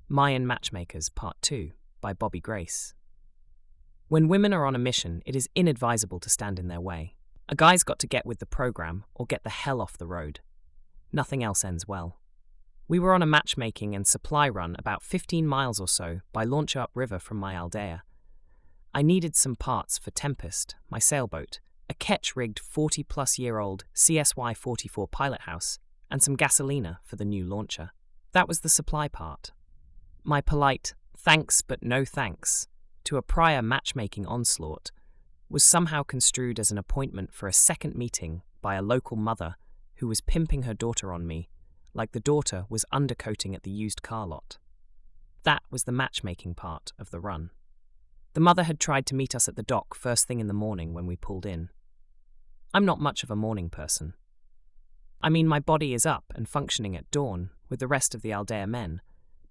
Mayan Matchmakers Part 2 by Bobby Grace. When women are on a mission, it is inadvisable to stand in their way. A guy's got to get with the program or get the hell off the road. Nothing else ends well. We were on a matchmaking and supply run about 15 miles or so by launch upriver from my aldea. I needed some parts for Tempest, my sailboat, a ketch-rigged 40-plus-year-old CSY 44 pilot house, and some gasolina for the new launcher. That was the supply part. My polite, thanks but no thanks, to a prior matchmaking onslaught, was somehow construed as an appointment for a second meeting by a local mother who was pimping her daughter on me, like the daughter was undercoating at the used car lot. That was the matchmaking part of the run. The mother had tried to meet us at the dock first thing in the morning when we pulled in. I'm not much of a morning person. I mean, my body is up and functioning at dawn with the rest of the Aldea men,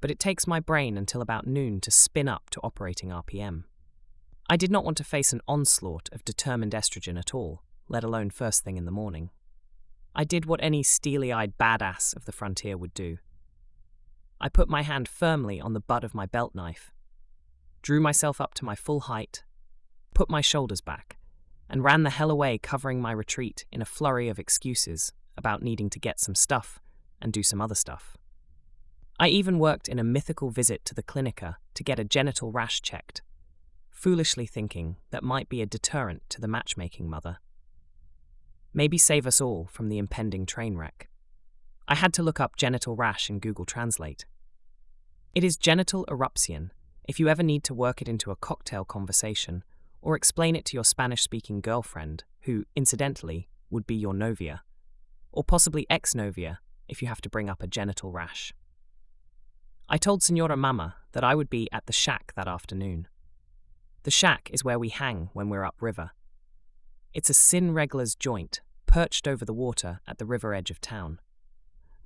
but it takes my brain until about noon to spin up to operating RPM. I did not want to face an onslaught of determined estrogen at all, let alone first thing in the morning. I did what any steely-eyed badass of the frontier would do. I put my hand firmly on the butt of my belt knife, drew myself up to my full height, put my shoulders back, and ran the hell away, covering my retreat in a flurry of excuses about needing to get some stuff and do some other stuff. I even worked in a mythical visit to the clinica to get a genital rash checked, foolishly thinking that might be a deterrent to the matchmaking mother. Maybe save us all from the impending train wreck. I had to look up genital rash in Google Translate. It is genital eruption if you ever need to work it into a cocktail conversation or explain it to your Spanish-speaking girlfriend, who, incidentally, would be your novia, or possibly ex-novia if you have to bring up a genital rash. I told Senora Mama that I would be at the shack that afternoon. The shack is where we hang when we're upriver. It's a sin regler's joint perched over the water at the river edge of town.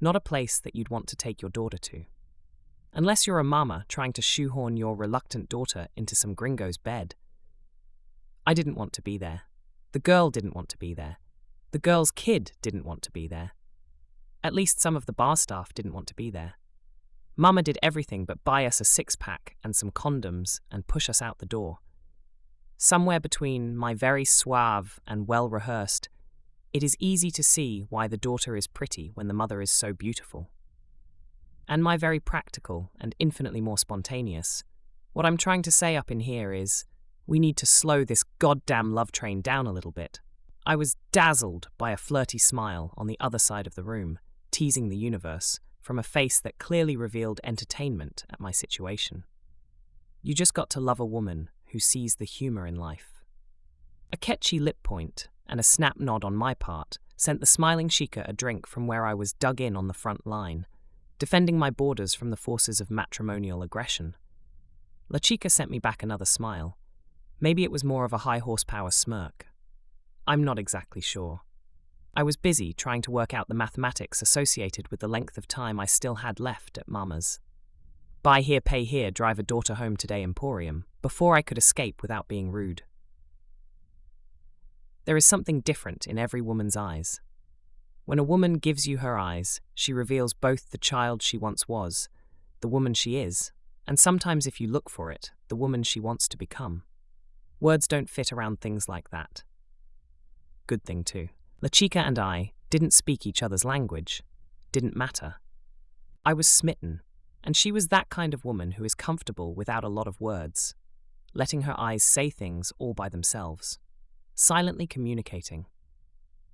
Not a place that you'd want to take your daughter to. Unless you're a mama trying to shoehorn your reluctant daughter into some gringo's bed. I didn't want to be there. The girl didn't want to be there. The girl's kid didn't want to be there. At least some of the bar staff didn't want to be there. Mama did everything but buy us a six-pack and some condoms and push us out the door. Somewhere between my very suave and well-rehearsed, it is easy to see why the daughter is pretty when the mother is so beautiful. And my very practical and infinitely more spontaneous, what I'm trying to say up in here is, we need to slow this goddamn love train down a little bit. I was dazzled by a flirty smile on the other side of the room, teasing the universe, from a face that clearly revealed entertainment at my situation. You just got to love a woman who sees the humor in life. A catchy lip point and a snap nod on my part sent the smiling Chica a drink from where I was dug in on the front line, defending my borders from the forces of matrimonial aggression. La Chica sent me back another smile. Maybe it was more of a high-horsepower smirk. I'm not exactly sure. I was busy trying to work out the mathematics associated with the length of time I still had left at Mama's. Buy here, pay here, drive a daughter home today emporium, before I could escape without being rude. There is something different in every woman's eyes. When a woman gives you her eyes, she reveals both the child she once was, the woman she is, and sometimes if you look for it, the woman she wants to become. Words don't fit around things like that. Good thing too. La Chica and I didn't speak each other's language. Didn't matter. I was smitten, and she was that kind of woman who is comfortable without a lot of words, letting her eyes say things all by themselves, silently communicating.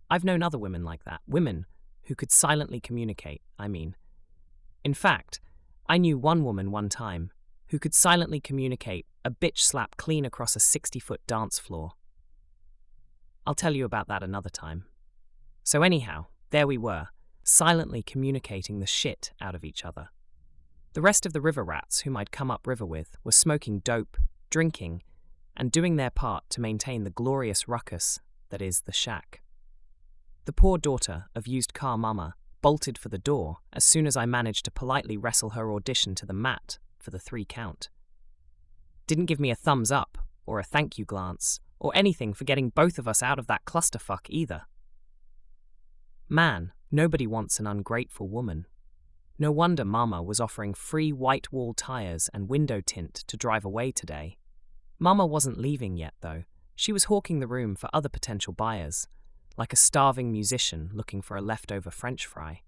I've known other women like that, women who could silently communicate, I mean. In fact, I knew one woman one time who could silently communicate a bitch slap clean across a 60-foot dance floor. I'll tell you about that another time. So anyhow, there we were, silently communicating the shit out of each other. The rest of the river rats whom I'd come upriver with were smoking dope, drinking, and doing their part to maintain the glorious ruckus that is the shack. The poor daughter of used car mama bolted for the door as soon as I managed to politely wrestle her audition to the mat for the 3 count. Didn't give me a thumbs up or a thank you glance or anything for getting both of us out of that clusterfuck either. Man, nobody wants an ungrateful woman. No wonder Mama was offering free white wall tires and window tint to drive away today. Mama wasn't leaving yet, though. She was hawking the room for other potential buyers, like a starving musician looking for a leftover French fry.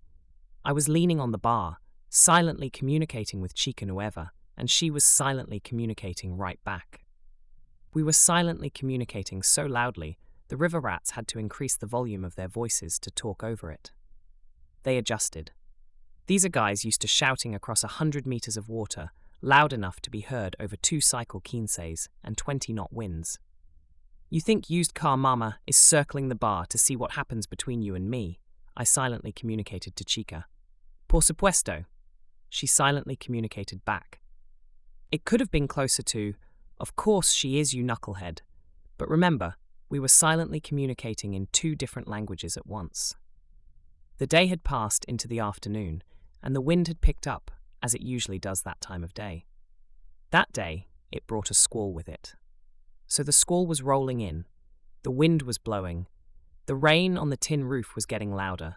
I was leaning on the bar, silently communicating with Chica Nueva, and she was silently communicating right back. We were silently communicating so loudly, the river rats had to increase the volume of their voices to talk over it. They adjusted. These are guys used to shouting across 100 meters of water, loud enough to be heard over 2-cycle quinces and 20-knot winds. You think used car mama is circling the bar to see what happens between you and me, I silently communicated to Chica. Por supuesto. She silently communicated back. It could have been closer to, of course she is, you knucklehead. But remember, we were silently communicating in 2 different languages at once. The day had passed into the afternoon, and the wind had picked up, as it usually does that time of day. That day, it brought a squall with it. So the squall was rolling in, the wind was blowing, the rain on the tin roof was getting louder,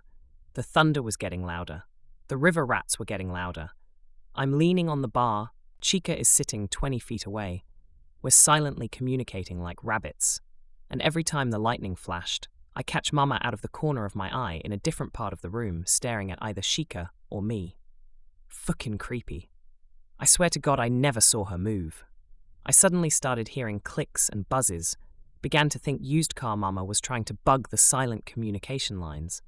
the thunder was getting louder, the river rats were getting louder. I'm leaning on the bar, Chica is sitting 20 feet away. We're silently communicating like rabbits, and every time the lightning flashed, I catch Mama out of the corner of my eye in a different part of the room, staring at either Chica or me. Fucking creepy. I swear to God I never saw her move. I suddenly started hearing clicks and buzzes, began to think used car Mama was trying to bug the silent communication lines.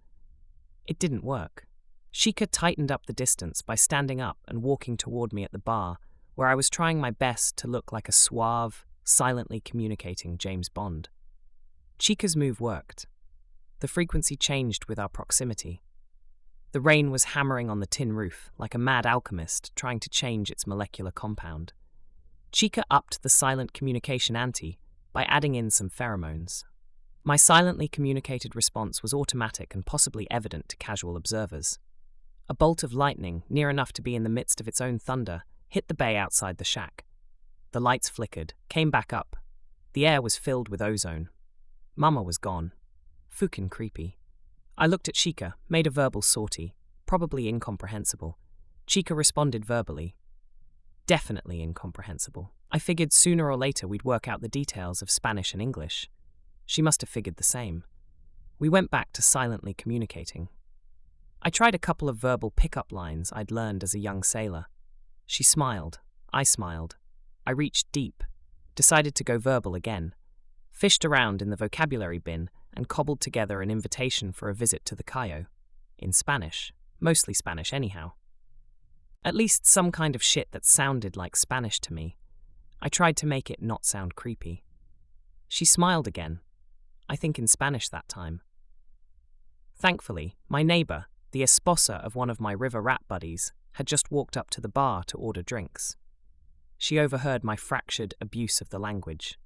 It didn't work. Chica tightened up the distance by standing up and walking toward me at the bar, where I was trying my best to look like a suave, silently communicating James Bond. Chica's move worked. The frequency changed with our proximity. The rain was hammering on the tin roof like a mad alchemist trying to change its molecular compound. Chica upped the silent communication ante by adding in some pheromones. My silently communicated response was automatic and possibly evident to casual observers. A bolt of lightning, near enough to be in the midst of its own thunder, hit the bay outside the shack. The lights flickered, came back up. The air was filled with ozone. Mama was gone. Fucking creepy. I looked at Chica, made a verbal sortie, probably incomprehensible. Chica responded verbally. Definitely incomprehensible. I figured sooner or later we'd work out the details of Spanish and English. She must have figured the same. We went back to silently communicating. I tried a couple of verbal pickup lines I'd learned as a young sailor. She smiled. I smiled. I reached deep, decided to go verbal again, fished around in the vocabulary bin and cobbled together an invitation for a visit to the Cayo. In Spanish. Mostly Spanish anyhow. At least some kind of shit that sounded like Spanish to me. I tried to make it not sound creepy. She smiled again. I think in Spanish that time. Thankfully, my neighbor, the esposa of one of my river rat buddies, had just walked up to the bar to order drinks. She overheard my fractured abuse of the language.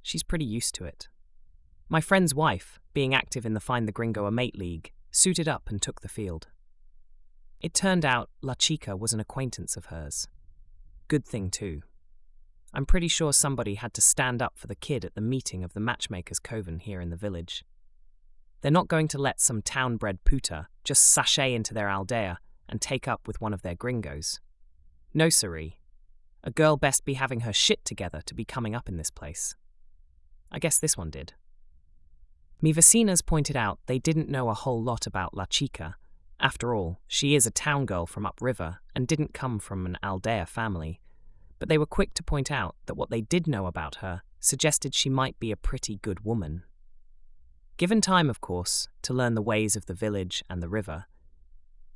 She's pretty used to it. My friend's wife, being active in the Find the Gringo a Mate League, suited up and took the field. It turned out La Chica was an acquaintance of hers. Good thing too. I'm pretty sure somebody had to stand up for the kid at the meeting of the Matchmakers coven here in the village. They're not going to let some town-bred puta just sashay into their aldea and take up with one of their gringos. No siree. A girl best be having her shit together to be coming up in this place. I guess this one did. Mi vecinas pointed out they didn't know a whole lot about La Chica. After all, she is a town girl from upriver and didn't come from an aldea family. But they were quick to point out that what they did know about her suggested she might be a pretty good woman. Given time, of course, to learn the ways of the village and the river,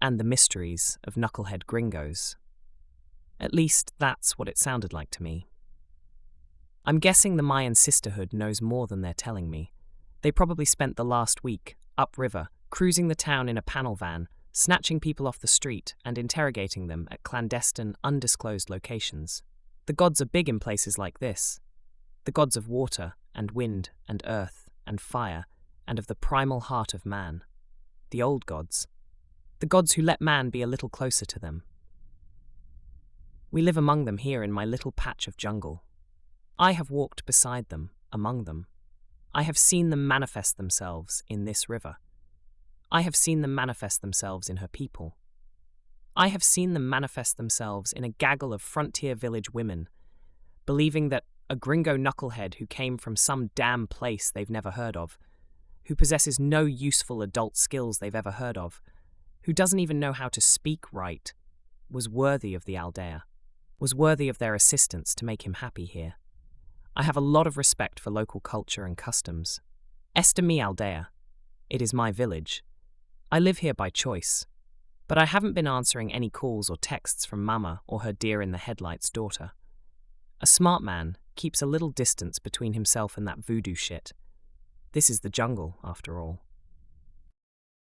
and the mysteries of knucklehead gringos. At least that's what it sounded like to me. I'm guessing the Mayan sisterhood knows more than they're telling me. They probably spent the last week, upriver, cruising the town in a panel van, snatching people off the street and interrogating them at clandestine, undisclosed locations. The gods are big in places like this. The gods of water and wind and earth and fire and of the primal heart of man. The old gods. The gods who let man be a little closer to them. We live among them here in my little patch of jungle. I have walked beside them, among them. I have seen them manifest themselves in this river. I have seen them manifest themselves in her people. I have seen them manifest themselves in a gaggle of frontier village women, believing that a gringo knucklehead who came from some damn place they've never heard of, who possesses no useful adult skills they've ever heard of, who doesn't even know how to speak right, was worthy of the Aldea, was worthy of their assistance to make him happy here. I have a lot of respect for local culture and customs. Esta mi Aldea. It is my village. I live here by choice, but I haven't been answering any calls or texts from Mama or her deer-in-the-headlights daughter. A smart man keeps a little distance between himself and that voodoo shit. This is the jungle, after all.